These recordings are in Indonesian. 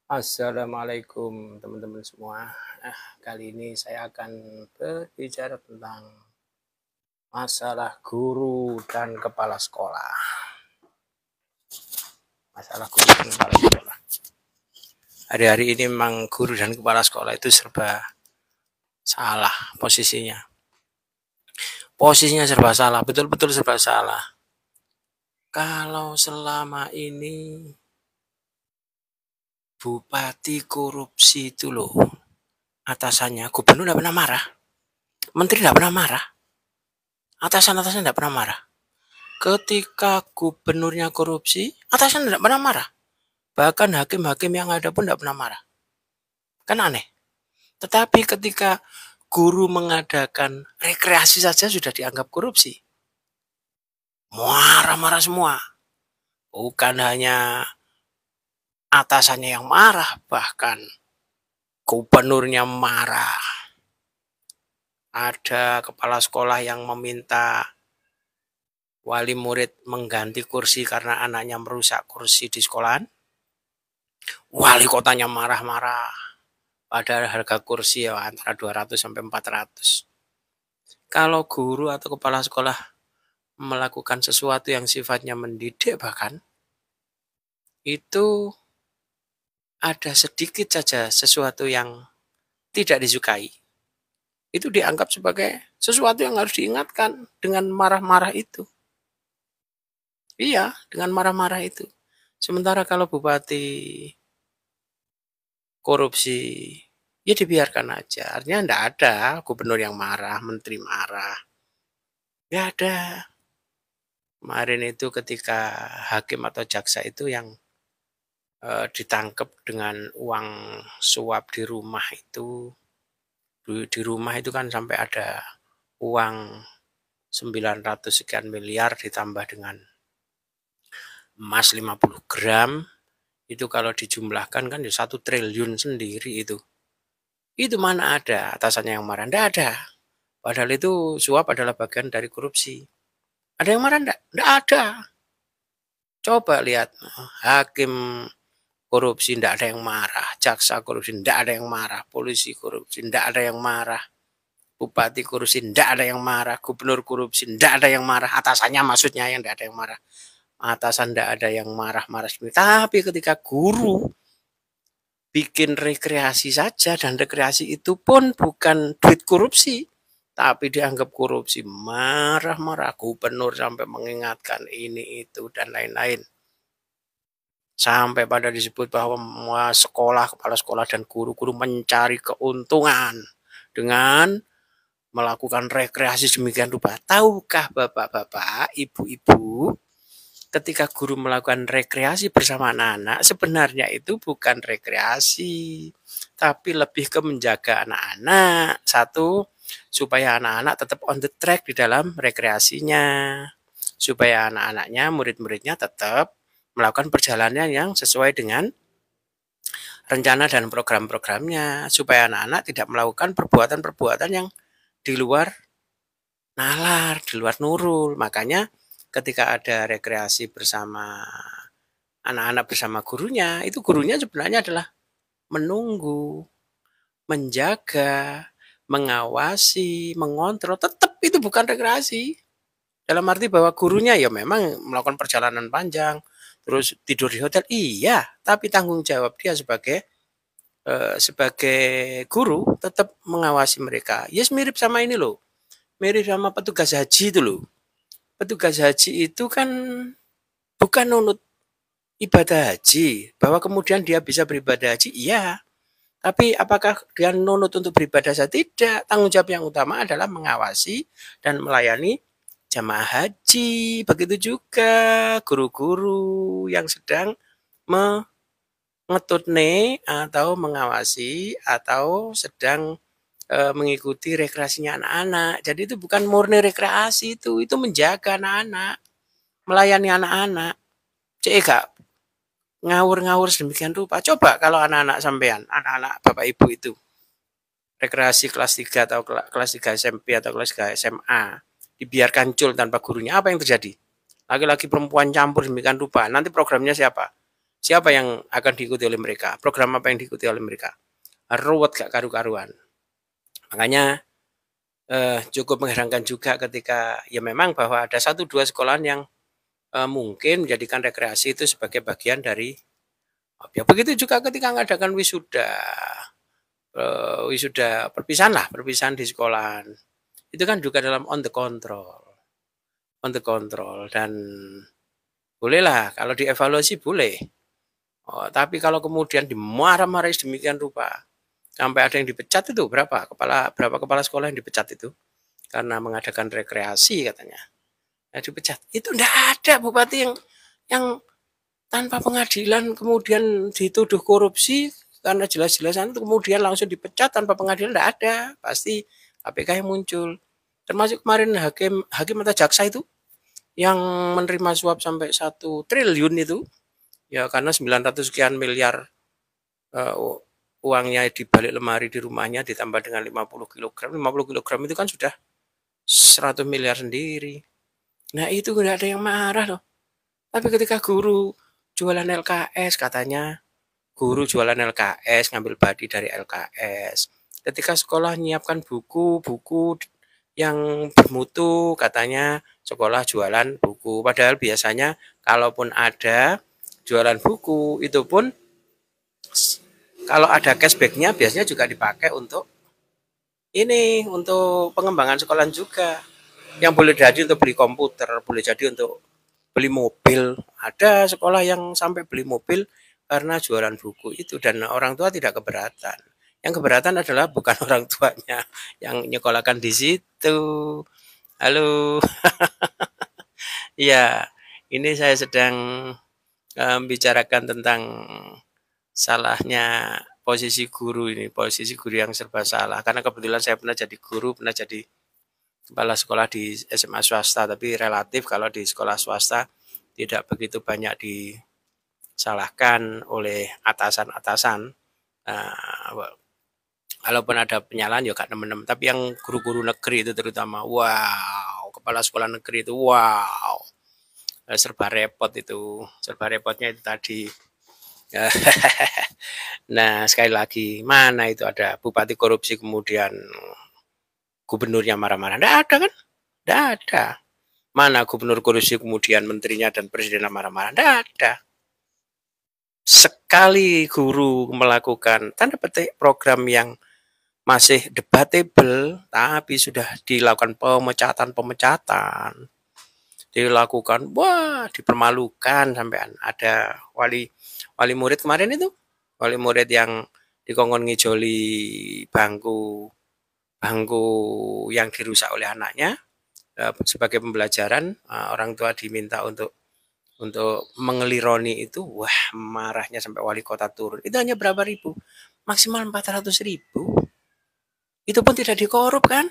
Assalamualaikum teman-teman semua. Kali ini saya akan berbicara tentang masalah guru dan kepala sekolah. Masalah guru dan kepala sekolah. Hari-hari ini memang guru dan kepala sekolah itu serba salah posisinya. Posisinya serba salah, betul-betul serba salah. Kalau selama ini bupati korupsi itu loh, atasannya gubernur tidak pernah marah, menteri tidak pernah marah, atasan-atasan tidak pernah marah. Ketika gubernurnya korupsi, atasan tidak pernah marah. Bahkan hakim-hakim yang ada pun tidak pernah marah. Kan aneh. Tetapi ketika guru mengadakan rekreasi saja sudah dianggap korupsi. Marah-marah semua. Bukan hanya atasannya yang marah, bahkan gubernurnya marah. Ada kepala sekolah yang meminta wali murid mengganti kursi karena anaknya merusak kursi di sekolahan. Wali kotanya marah-marah. Padahal harga kursi ya antara 200 sampai 400. Kalau guru atau kepala sekolah melakukan sesuatu yang sifatnya mendidik bahkan, itu ada sedikit saja sesuatu yang tidak disukai. Itu dianggap sebagai sesuatu yang harus diingatkan dengan marah-marah itu. Iya, dengan marah-marah itu. Sementara kalau bupati korupsi, ya dibiarkan aja. Artinya enggak ada gubernur yang marah, menteri marah. Enggak ada. Kemarin itu ketika hakim atau jaksa itu yang ditangkap dengan uang suap di rumah itu. Di rumah itu kan sampai ada uang 900 sekian miliar ditambah dengan emas 50 gram. Itu kalau dijumlahkan kan ya 1 triliun sendiri itu. Itu mana ada atasannya yang marah? Enggak ada. Padahal itu suap adalah bagian dari korupsi. Ada yang marah enggak? Enggak ada. Coba lihat hakim korupsi enggak ada yang marah, jaksa korupsi enggak ada yang marah, polisi korupsi enggak ada yang marah, bupati korupsi enggak ada yang marah, gubernur korupsi enggak ada yang marah, atasannya maksudnya yang enggak ada yang marah. Atasan enggak ada yang marah-marah. Tapi ketika guru bikin rekreasi saja dan rekreasi itu pun bukan duit korupsi, tapi dianggap korupsi, marah-marah gubernur sampai mengingatkan ini itu dan lain-lain. Sampai pada disebut bahwa sekolah, kepala sekolah dan guru-guru mencari keuntungan dengan melakukan rekreasi demikian rupa. Tahukah bapak-bapak, ibu-ibu, ketika guru melakukan rekreasi bersama anak-anak, sebenarnya itu bukan rekreasi, tapi lebih ke menjaga anak-anak. Satu, supaya anak-anak tetap on the track di dalam rekreasinya. Supaya anak-anaknya, murid-muridnya tetap melakukan perjalanan yang sesuai dengan rencana dan program-programnya. Supaya anak-anak tidak melakukan perbuatan-perbuatan yang di luar nalar, di luar nurul. Makanya ketika ada rekreasi bersama anak-anak bersama gurunya, itu gurunya sebenarnya adalah menunggu, menjaga, mengawasi, mengontrol. Tetap itu bukan rekreasi. Dalam arti bahwa gurunya ya memang melakukan perjalanan panjang, terus tidur di hotel, iya, tapi tanggung jawab dia sebagai guru tetap mengawasi mereka. Yes, mirip sama ini loh, mirip sama petugas haji itu loh. Petugas haji itu kan bukan nunut ibadah haji, bahwa kemudian dia bisa beribadah haji, iya. Tapi apakah dia nunut untuk beribadah saja? Tidak. Tanggung jawab yang utama adalah mengawasi dan melayani jamaah haji. Begitu juga guru-guru yang sedang mengetutne atau mengawasi atau sedang mengikuti rekreasinya anak-anak. Jadi itu bukan murni rekreasi, itu menjaga anak-anak, melayani anak-anak. Cek gak ngawur-ngawur sedemikian rupa. Coba kalau anak-anak sampean, anak-anak Bapak Ibu itu rekreasi kelas 3 atau kelas 3 SMP atau kelas 3 SMA dibiarkan cul tanpa gurunya, apa yang terjadi? Laki-laki perempuan campur sedemikian rupa. Nanti programnya siapa? Siapa yang akan diikuti oleh mereka? Program apa yang diikuti oleh mereka? Ruwet gak karu-karuan. Makanya cukup mengherankan juga ketika ya memang bahwa ada 1-2 sekolahan yang mungkin menjadikan rekreasi itu sebagai bagian dari ya begitu juga ketika mengadakan wisuda perpisahan di sekolahan. Itu kan juga dalam on the control dan bolehlah kalau dievaluasi boleh. Oh, tapi kalau kemudian dimarah-marahi sedemikian rupa sampai ada yang dipecat itu berapa kepala sekolah yang dipecat itu karena mengadakan rekreasi katanya. Nah, dipecat. Itu enggak ada bupati yang tanpa pengadilan kemudian dituduh korupsi karena jelas-jelasan itu kemudian langsung dipecat tanpa pengadilan enggak ada. Pasti KPK yang muncul. Termasuk kemarin hakim atau jaksa itu yang menerima suap sampai 1 triliun itu ya karena 900 sekian miliar uangnya di balik lemari di rumahnya ditambah dengan 50 kg. 50 kg itu kan sudah 100 miliar sendiri. Nah itu nggak ada yang marah loh. Tapi ketika guru jualan LKS katanya, guru jualan LKS, ngambil badi dari LKS. Ketika sekolah menyiapkan buku-buku yang bermutu katanya sekolah jualan buku. Padahal biasanya kalaupun ada jualan buku itu pun kalau ada cashbacknya biasanya juga dipakai untuk ini untuk pengembangan sekolahan juga. Yang boleh jadi untuk beli komputer, boleh jadi untuk beli mobil. Ada sekolah yang sampai beli mobil karena jualan buku itu dan orang tua tidak keberatan. Yang keberatan adalah bukan orang tuanya yang nyekolahkan di situ. Halo, ya ini saya sedang membicarakan tentang salahnya posisi guru ini, posisi guru yang serba salah. Karena kebetulan saya pernah jadi guru, pernah jadi kepala sekolah di SMA swasta, tapi relatif kalau di sekolah swasta tidak begitu banyak disalahkan oleh atasan-atasan. Walaupun ada penyalahan ya gak teman-teman, tapi yang guru-guru negeri itu terutama, wow, kepala sekolah negeri itu, wow, serba repot itu, serba repotnya itu tadi. Nah sekali lagi, mana itu ada bupati korupsi kemudian gubernurnya marah-marah? Nggak ada kan? Nggak ada. Mana gubernur korupsi kemudian menterinya dan presidennya marah-marah? Nggak ada. Sekali guru melakukan tanda petik program yang masih debatable, tapi sudah dilakukan pemecatan, dilakukan, wah, dipermalukan sampai ada wali murid kemarin itu, wali murid yang dikongkon ngijoli bangku yang dirusak oleh anaknya sebagai pembelajaran, orang tua diminta untuk mengelironi itu, wah marahnya sampai wali kota turun. Itu hanya berapa ribu? Maksimal 400.000. Itu pun tidak dikorup kan?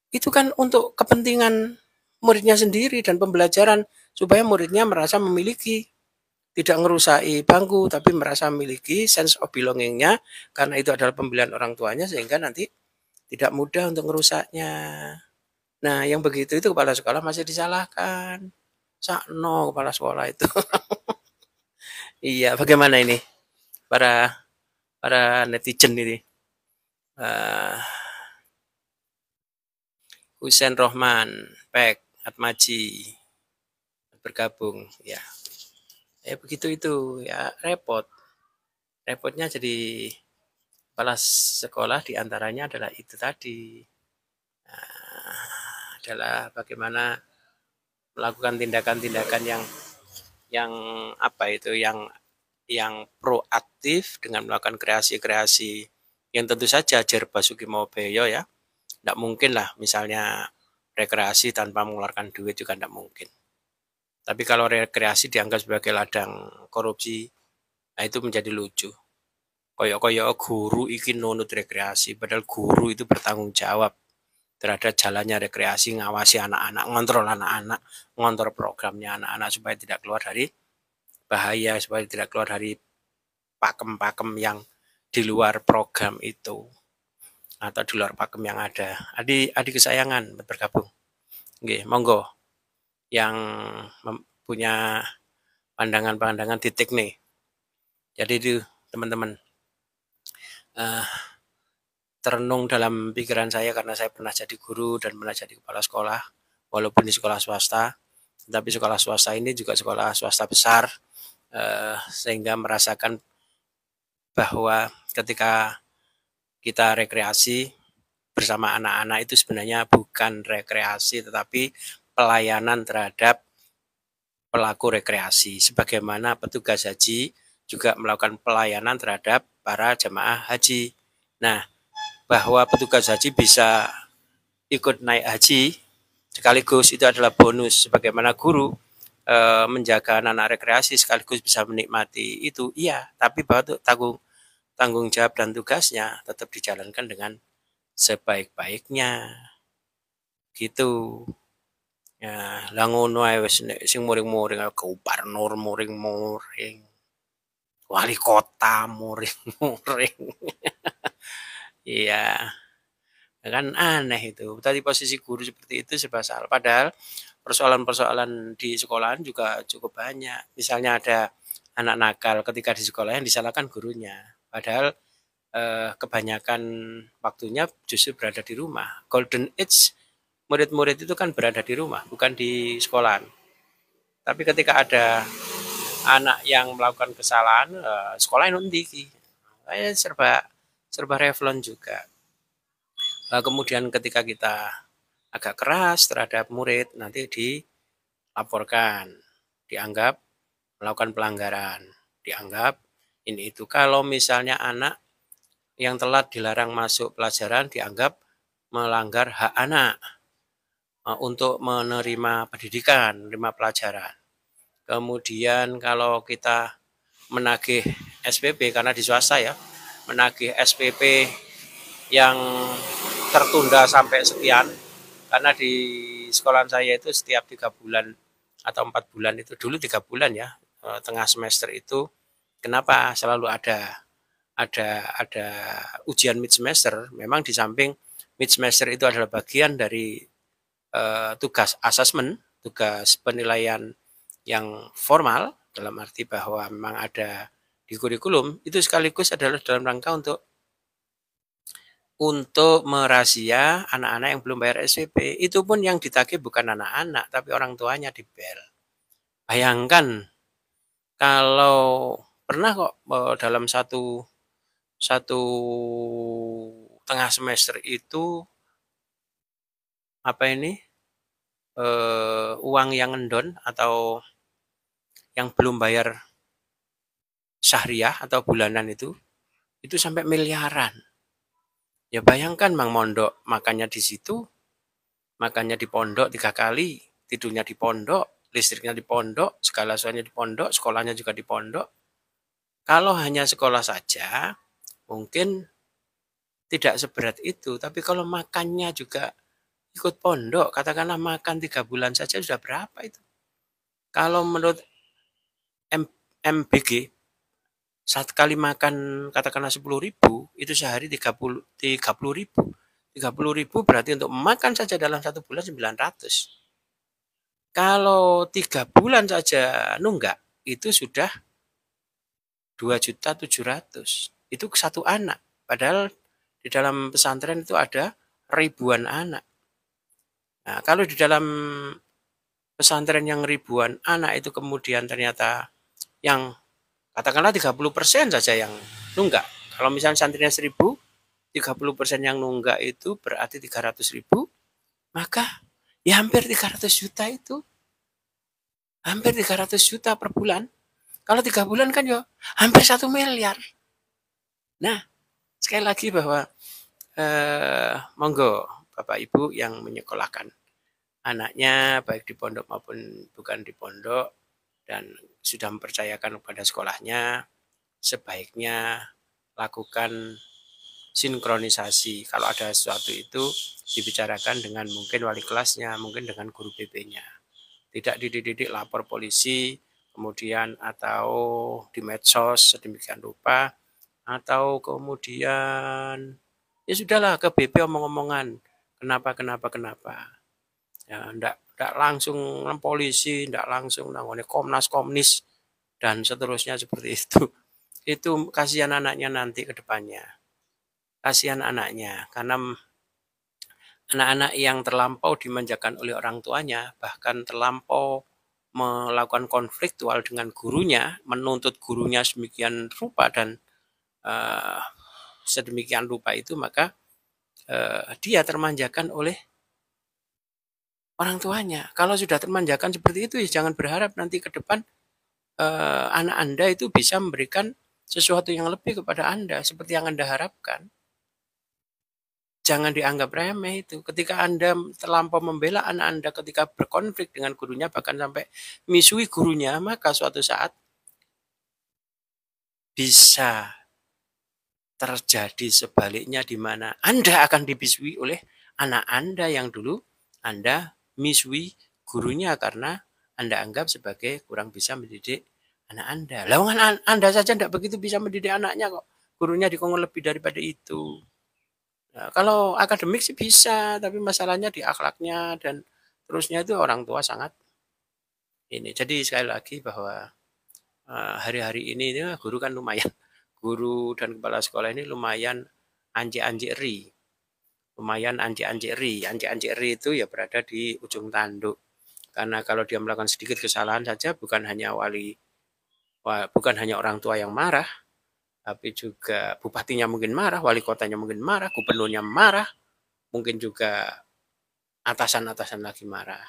Itu kan untuk kepentingan muridnya sendiri dan pembelajaran supaya muridnya merasa memiliki, tidak ngerusai bangku tapi merasa memiliki sense of belongingnya karena itu adalah pembelian orang tuanya sehingga nanti tidak mudah untuk ngerusaknya. Nah yang begitu itu kepala sekolah masih disalahkan. Sakno kepala sekolah itu. Iya, bagaimana ini para netizen ini? Husein Rohman, Pek, Atmaji bergabung, ya. Begitu itu, ya repot. Repotnya jadi kepala sekolah diantaranya adalah itu tadi, adalah bagaimana melakukan tindakan-tindakan yang apa itu, yang proaktif dengan melakukan kreasi-kreasi yang tentu saja Jer Basuki Mobeyo ya, tidak mungkin lah misalnya rekreasi tanpa mengeluarkan duit juga tidak mungkin. Tapi kalau rekreasi dianggap sebagai ladang korupsi, nah itu menjadi lucu. Koyok-koyok guru iki nunut rekreasi, padahal guru itu bertanggung jawab terhadap jalannya rekreasi, ngawasi anak-anak, ngontrol programnya anak-anak supaya tidak keluar dari bahaya, supaya tidak keluar dari pakem-pakem yang di luar program itu atau di luar pakem yang ada. Adik kesayangan bergabung. Oke, monggo yang punya pandangan-pandangan titik nih. Jadi itu teman-teman, terenung dalam pikiran saya karena saya pernah jadi guru dan pernah jadi kepala sekolah, walaupun di sekolah swasta, tapi sekolah swasta ini juga sekolah swasta besar, sehingga merasakan bahwa ketika kita rekreasi bersama anak-anak itu sebenarnya bukan rekreasi tetapi pelayanan terhadap pelaku rekreasi, sebagaimana petugas haji juga melakukan pelayanan terhadap para jemaah haji. Nah, bahwa petugas haji bisa ikut naik haji sekaligus itu adalah bonus, sebagaimana guru menjaga anak-anak rekreasi sekaligus bisa menikmati itu, iya, tapi bahwa tanggung jawab dan tugasnya tetap dijalankan dengan sebaik-baiknya gitu. Ya, lah ngono ae wis nek sing muring-muring gubernur muring-muring, wali kota muring-muring. Iya, kan aneh itu. Tadi posisi guru seperti itu serba salah. Padahal persoalan-persoalan di sekolahan juga cukup banyak. Misalnya ada anak nakal ketika di sekolah yang disalahkan gurunya. Padahal kebanyakan waktunya justru berada di rumah. Golden age murid-murid itu kan berada di rumah, bukan di sekolahan. Tapi ketika ada anak yang melakukan kesalahan, sekolah yang nanti serba serba revlon juga. Kemudian ketika kita agak keras terhadap murid, nanti dilaporkan, dianggap melakukan pelanggaran, dianggap ini itu. Kalau misalnya anak yang telat dilarang masuk pelajaran dianggap melanggar hak anak untuk menerima pendidikan, menerima pelajaran. Kemudian kalau kita menagih SPP karena di swasta ya, menagih SPP yang tertunda sampai sekian, karena di sekolah saya itu setiap 3 bulan atau 4 bulan itu, dulu 3 bulan ya, tengah semester itu, kenapa selalu ada ujian mid semester. Memang di samping mid semester itu adalah bagian dari tugas asesmen, tugas penilaian yang formal, dalam arti bahwa memang ada di kurikulum, itu sekaligus adalah dalam rangka untuk merazia anak-anak yang belum bayar SPP. Itu pun yang ditagih bukan anak-anak, tapi orang tuanya dibel. Bayangkan kalau pernah kok dalam satu satu tengah semester itu apa ini uang yang endon atau yang belum bayar syahriah atau bulanan itu sampai miliaran. Ya bayangkan Mang Mondok makannya di situ, makannya di pondok 3 kali, tidurnya di pondok, listriknya di pondok, segala sesuatunya di pondok, sekolahnya juga di pondok. Kalau hanya sekolah saja, mungkin tidak seberat itu. Tapi kalau makannya juga ikut pondok, katakanlah makan 3 bulan saja sudah berapa itu? Kalau menurut MBG, saat kali makan katakanlah 10.000, itu sehari 30 ribu. 30 ribu berarti untuk makan saja dalam 1 bulan 900. Kalau 3 bulan saja nunggak, itu sudah 2.700.000. Itu satu anak. Padahal di dalam pesantren itu ada ribuan anak. Nah, kalau di dalam pesantren yang ribuan anak itu kemudian ternyata yang katakanlah 30% saja yang nunggak. Kalau misalnya santrinya 1.000, 30% yang nunggak itu berarti 300.000, maka ya hampir 300 juta itu. Hampir 300 juta per bulan. Kalau 3 bulan kan ya hampir 1 miliar. Nah, sekali lagi bahwa monggo Bapak Ibu yang menyekolahkan anaknya baik di pondok maupun bukan di pondok dan sudah mempercayakan kepada sekolahnya, sebaiknya lakukan sinkronisasi. Kalau ada sesuatu itu dibicarakan dengan mungkin wali kelasnya, mungkin dengan guru BP-nya. Tidak dididik lapor polisi, kemudian atau di medsos sedemikian rupa, atau kemudian ya sudahlah ke BP omong-omongan kenapa. Ya ndak langsung polisi, ndak langsung nangone komnas dan seterusnya seperti itu. Itu kasihan anaknya nanti ke depannya. Kasihan anaknya, karena anak-anak yang terlampau dimanjakan oleh orang tuanya, bahkan terlampau melakukan konfliktual dengan gurunya, menuntut gurunya sedemikian rupa dan uh, sedemikian rupa itu, maka dia termanjakan oleh orang tuanya. Kalau sudah termanjakan seperti itu, ya jangan berharap nanti ke depan anak Anda itu bisa memberikan sesuatu yang lebih kepada Anda seperti yang Anda harapkan. Jangan dianggap remeh itu. Ketika Anda terlampau membela anak Anda ketika berkonflik dengan gurunya, bahkan sampai misui gurunya, maka suatu saat bisa terjadi sebaliknya di mana Anda akan dibisui oleh anak Anda yang dulu Anda misui gurunya karena Anda anggap sebagai kurang bisa mendidik anak Anda. Lawangan Anda saja tidak begitu bisa mendidik anaknya kok. Gurunya dikongkol lebih daripada itu. Nah, kalau akademik sih bisa, tapi masalahnya di akhlaknya dan terusnya itu orang tua sangat ini. Jadi sekali lagi bahwa hari-hari ini guru kan lumayan, guru dan kepala sekolah ini lumayan anjek-anjek lumayan anjek-anjek itu ya berada di ujung tanduk. Karena kalau dia melakukan sedikit kesalahan saja, bukan hanya orang tua yang marah, tapi juga bupatinya mungkin marah, wali kotanya mungkin marah, gubernurnya marah, mungkin juga atasan-atasan lagi marah.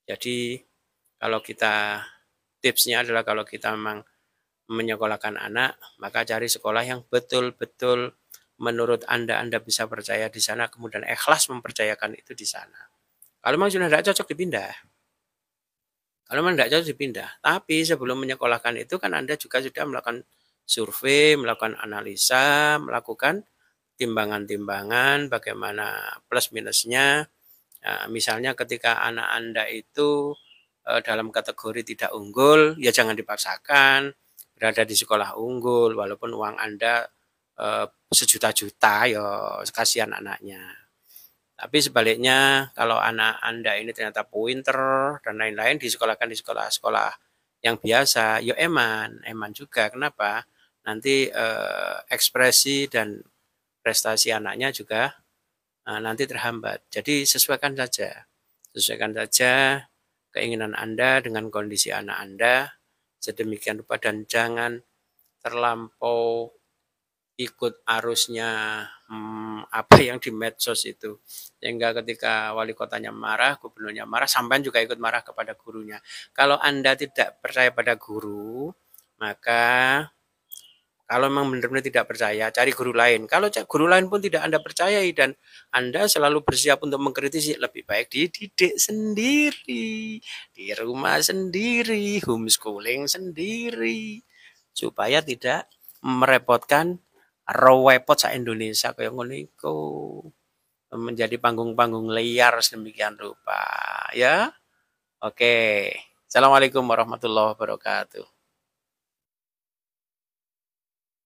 Jadi kalau kita tipsnya adalah kalau kita memang menyekolahkan anak, maka cari sekolah yang betul-betul menurut Anda bisa percaya di sana, kemudian ikhlas mempercayakan itu di sana. Kalau memang sudah tidak cocok dipindah. Kalau memang tidak cocok dipindah. Tapi sebelum menyekolahkan itu kan Anda juga sudah melakukan survei, melakukan analisa, melakukan timbangan-timbangan, bagaimana plus minusnya. Nah, misalnya ketika anak Anda itu dalam kategori tidak unggul, ya jangan dipaksakan berada di sekolah unggul, walaupun uang Anda sejuta-juta, ya kasihan anaknya. Tapi sebaliknya, kalau anak Anda ini ternyata pointer dan lain-lain, disekolahkan di sekolah-sekolah yang biasa, ya eman juga. Kenapa? Nanti ekspresi dan prestasi anaknya juga nanti terhambat. Jadi sesuaikan saja keinginan Anda dengan kondisi anak Anda sedemikian rupa dan jangan terlampau ikut arusnya apa yang di medsos itu, sehingga ketika wali kotanya marah, gubernurnya marah, sampean juga ikut marah kepada gurunya. Kalau Anda tidak percaya pada guru, maka kalau memang benar-benar tidak percaya, cari guru lain. Kalau guru lain pun tidak Anda percayai dan Anda selalu bersiap untuk mengkritisi, lebih baik dididik sendiri, di rumah sendiri, homeschooling sendiri, supaya tidak merepotkan repot sa Indonesia kayak ngono iku, menjadi panggung-panggung liar sedemikian rupa ya. Oke. Assalamualaikum warahmatullahi wabarakatuh.